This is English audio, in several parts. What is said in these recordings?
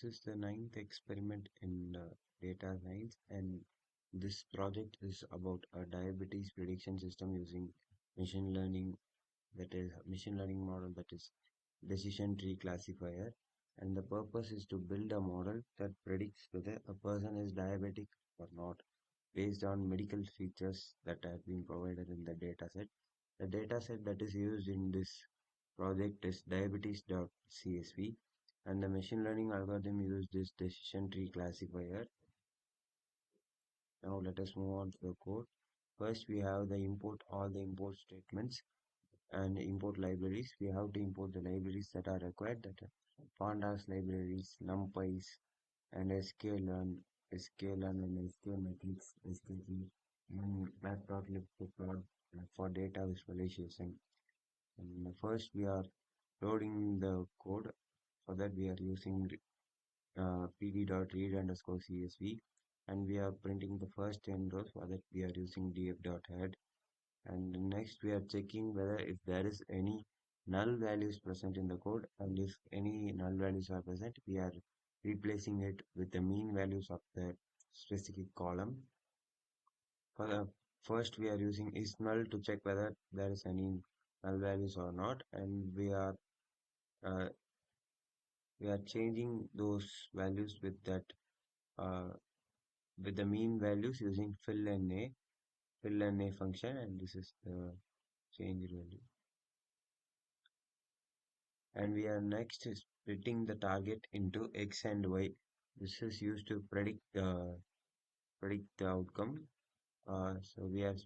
This is the ninth experiment in data science, and this project is about a diabetes prediction system using machine learning, that is machine learning model, that is decision tree classifier. And the purpose is to build a model that predicts whether a person is diabetic or not based on medical features that have been provided in the dataset. The dataset that is used in this project is diabetes.csv, and the machine learning algorithm uses this decision tree classifier. Now let us move on to the code. First, we have the import all the import statements and import libraries. We have to import the libraries that are required, that are pandas libraries, numpys, and sklearn, and skmetrics, skg, and matplotlib to plot for data visualization. And first, we are loading the code. For that, we are using pd.read_csv, and we are printing the first 10 rows. For that, we are using df.head. And next, we are checking whether if there is any null values present in the code, and if any null values are present, we are replacing it with the mean values of the specific column. For the first, we are using is null to check whether there is any null values or not, and uh, we are changing those values with that uh, with the mean values using fill_na function, and this is the change value. And we are next splitting the target into x and y. This is used to predict the outcome. So we are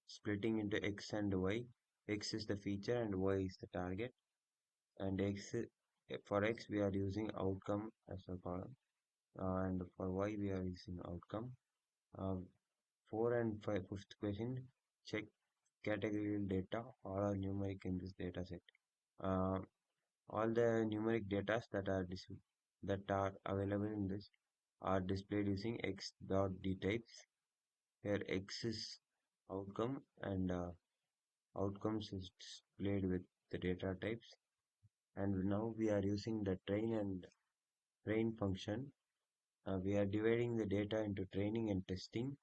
splitting into x and y. X is the feature and y is the target. And for x we are using outcome as a column, and for y we are using outcome. 4 and 5, fifth question, check categorical data. All are numeric in this data set. All the numeric data that are available in this are displayed using x.dtypes. Here x is outcome, and outcomes is displayed with the data types. And now we are using the train function. We are dividing the data into training and testing.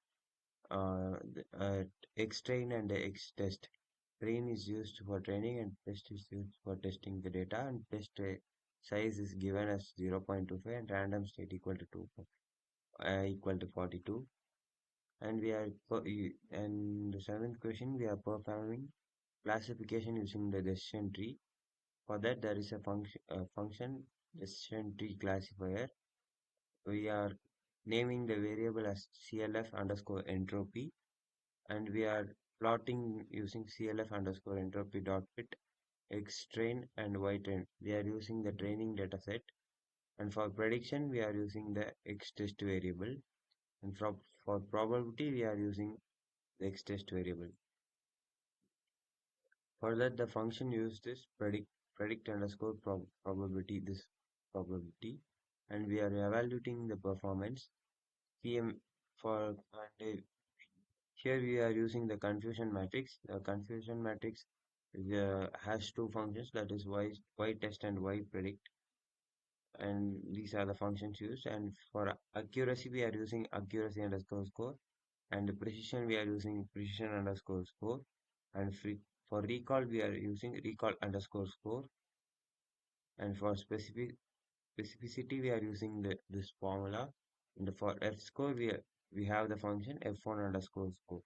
Xtrain and xtest. Train is used for training and test is used for testing the data, and test size is given as 0.25 and random state equal to 42. And and the seventh question, we are performing classification using the decision tree. For that, there is a function decision tree classifier. We are naming the variable as clf_entropy, and we are plotting using clf_entropy dot fit xtrain and ytrain. We are using the training dataset, and for prediction we are using the xtest variable, and for probability we are using the xtest variable. For that, the function used is predict_probability, this probability, and we are evaluating the performance. PM for and here we are using the confusion matrix. The confusion matrix has two functions, that is y test and y predict, and these are the functions used. And for accuracy we are using accuracy underscore score, and the precision we are using precision underscore score, and for recall we are using recall underscore score, and for specificity we are using this formula. And for f score we have the function f1 underscore score,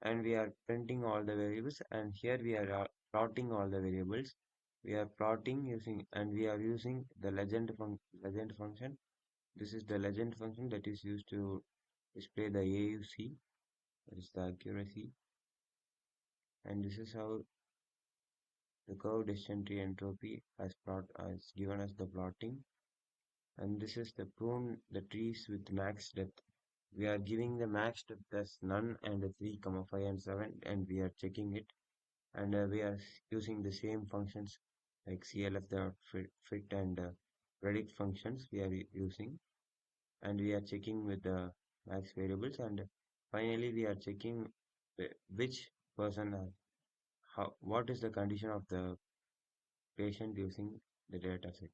and we are printing all the variables, and here we are plotting all the variables. We are plotting using, and we are using the legend function. This is the legend function that is used to display the AUC, that is the accuracy. And this is how the curve decision tree entropy has given us the plotting. And this is the prune the trees with max depth. We are giving the max depth as none and the 3, 5 and 7, and we are checking it. And we are using the same functions like clf.fit and predict functions we are using, and we are checking with the max variables. And finally we are checking which person what is the condition of the patient using the data set.